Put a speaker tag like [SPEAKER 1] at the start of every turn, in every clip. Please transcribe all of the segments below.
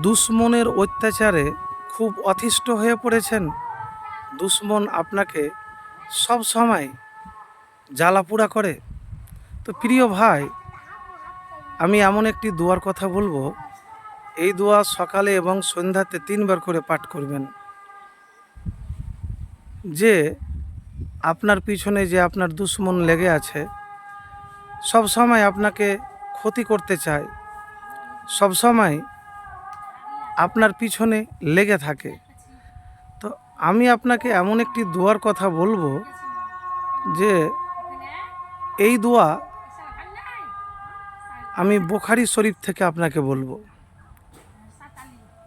[SPEAKER 1] দুশ্মনের অত্যাচারে খুব অতিষ্ঠ হয়ে পড়েছেন। দুশ্মন আপনাকে সব সময় জ্বালাপোড়া করে। তো প্রিয় ভাই, আমি এমন একটি দোয়ার কথা বলবো। এই দোয়া সকালে এবং সন্ধ্যাতে 3 বার করে পাঠ করবেন। যে আপনার পিছনে যে আপনার দুশ্মন লেগে আছে, সব সময় আপনাকে ক্ষতি করতে চায়, সব সময় আপনার পিছনে লেগে থাকে। তো আমি আপনাকে এমন একটি দোয়ার কথা বলবো যে এই দোয়া আমি বুখারী শরীফ থেকে আপনাকে বলবো।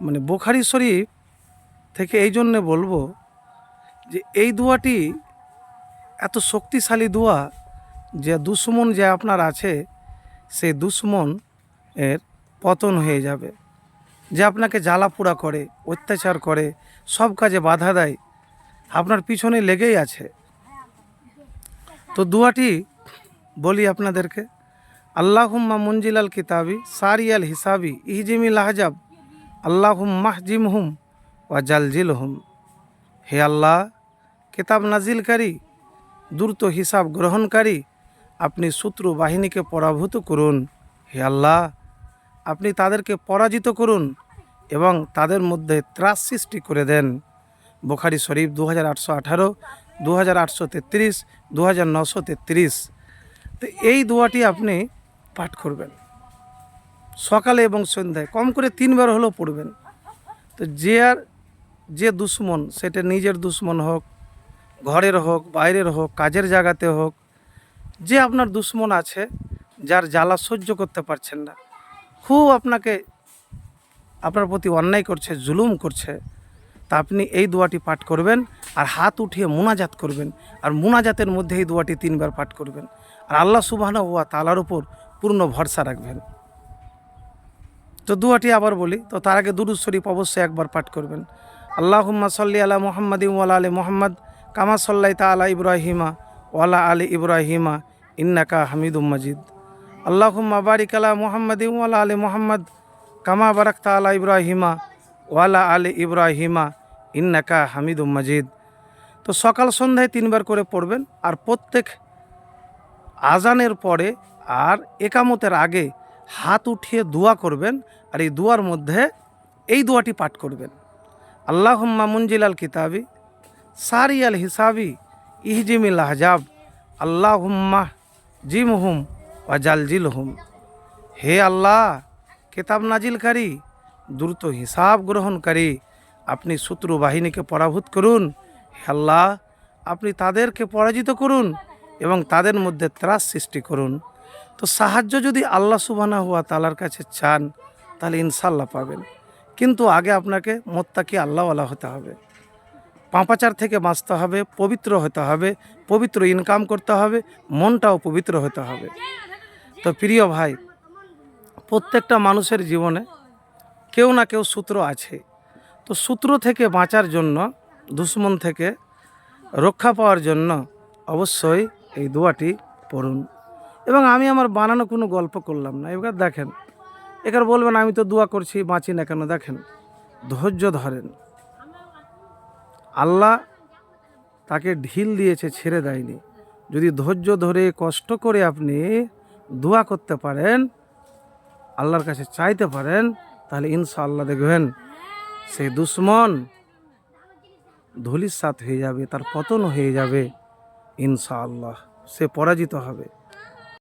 [SPEAKER 1] মানে বুখারী শরীফ থেকে এই জন্যে বলবো যে এই দোয়াটি এত শক্তিশালী দোয়া যে দুশ্মন যে আপনার আছে, সেই দুশ্মন এর পতন হয়ে যাবে। যে আপনাকে জ্বালাপোড়া করে, অত্যাচার করে, সব কাজে বাধা দেয়, আপনার পিছনে লেগেই আছে। তো দোয়াটি বলি আপনাদেরকে। আল্লাহুম্মা মুনজিলাল কিতাবি সারিয়াল হিসাবি ইহজিমিল আহজাব আল্লাহুম্মা হজিমহুম ওয়া জালজিলহুম। হে আল্লাহ, কিতাব নাজিলকারী, দ্রুত হিসাব গ্রহণকারী, আপনি শত্রু বাহিনীকে পরাভূত করুন। হে আল্লাহ, আপনি তাদেরকে পরাজিত করুন এবং তাদের মধ্যে ত্রাস সৃষ্টি করে দেন। বুখারী শরীফ 2818, 2833, 2933। তো এই দোয়াটি আপনি পাঠ করবেন সকালে এবং সন্ধ্যায়, কম করে 3 বার হলেও পড়বেন। তো যে দুশ্মন, সেটা নিজের দুশ্মন হোক, ঘরের হোক, বাইরের হোক, কাজের জায়গাতে হোক, যে আপনার দুশ্মন আছে, যার জ্বালা সহ্য করতে পারছেন না, খুব আপনার প্রতি অন্যায় করছে, জুলুম করছে, তা আপনি এই দোয়াটি পাঠ করবেন আর হাত উঠিয়ে মুনাজাত করবেন। আর মুনাজাতের মধ্যে এই দোয়াটি 3 বার পাঠ করবেন আর আল্লাহ সুবহানাহু ওয়া তাআলার উপর পূর্ণ ভরসা রাখবেন। তো দোয়াটি আবার বলি, তো তার আগে দুরূদ শরীফ অবশ্যই একবার পাঠ করবেন। আল্লাহুম্মা সাল্লি আলা মুহাম্মাদিন ওয়া আলা আলি মুহাম্মাদ কামা সাল্লাইতা আলা ইব্রাহিমা ওয়া আলা আলি ইব্রাহিমা ইন্নাকা হামিদুম মাজিদ। আল্লাহুম্মা বারিক আলা মুহাম্মাদিন ওয়া আলা আলি মুহাম্মাদ কামা বারাকতা আলা ইব্রাহিমা ওয়া আলা আলি ইব্রাহিমা ইন্নাকা হামিদুম মাজিদ। তো সকাল সন্ধ্যায় 3 বার করে পড়বেন আর প্রত্যেক আজানের পরে আর একামতের আগে হাত উঠিয়ে দোয়া করবেন। আর এই দোয়ার মধ্যে এই দোয়াটি পাঠ করবেন। আল্লাহুম্মা মুনজিলাল কিতাবি সারিয়াল হিসাবি ইহজিমিল আহজাব আল্লাহুম্মা জিমহুম ওয়া জালজিলহুম। হে আল্লাহ, কিতাব নাজিলকারী, দ্রুত হিসাব গ্রহণকারী, আপনি শত্রু বাহিনীকে পরাভূত করুন। হে আল্লাহ, আপনি তাদেরকে পরাজিত করুন এবং তাদের মধ্যে ত্রাস সৃষ্টি করুন। তো সাহায্য যদি আল্লাহ সুবহানাহু ওয়া তাআলার কাছে চান, তাহলে ইনশাআল্লাহ পাবেন। কিন্তু আগে আপনাকে মুত্তাকি আল্লাহওয়ালা হতে হবে, পাপাচার থেকে বাঁচতে হবে, পবিত্র হতে হবে, পবিত্র ইনকাম করতে হবে, মনটাও পবিত্র হতে হবে। তো প্রিয় ভাই, প্রত্যেকটা মানুষের জীবনে কেউ না কেউ শত্রু আছে। তো শত্রু থেকে বাঁচার জন্য, দুশ্মন থেকে রক্ষা পাওয়ার জন্য অবশ্যই এই দোয়াটি পড়ুন। এবং আমি আমার বানানো কোনো গল্প করলাম না। এবার দেখেন, এবার বলবেন আমি তো দোয়া করছি, বাঁচি না কেন? দেখেন, ধৈর্য ধরেন। আল্লাহ তাকে ঢিল দিয়েছে, ছেড়ে দেয়নি। যদি ধৈর্য ধরে কষ্ট করে আপনি দোয়া করতে পারেন, আল্লাহর কাছে চাইতে পারেন, তাহলে ইনশাআল্লাহ দেখবেন সেই দুশ্মন ধূলিসাৎ হয়ে যাবে, তার পতন হয়ে যাবে। ইনশাআল্লাহ সে পরাজিত হবে।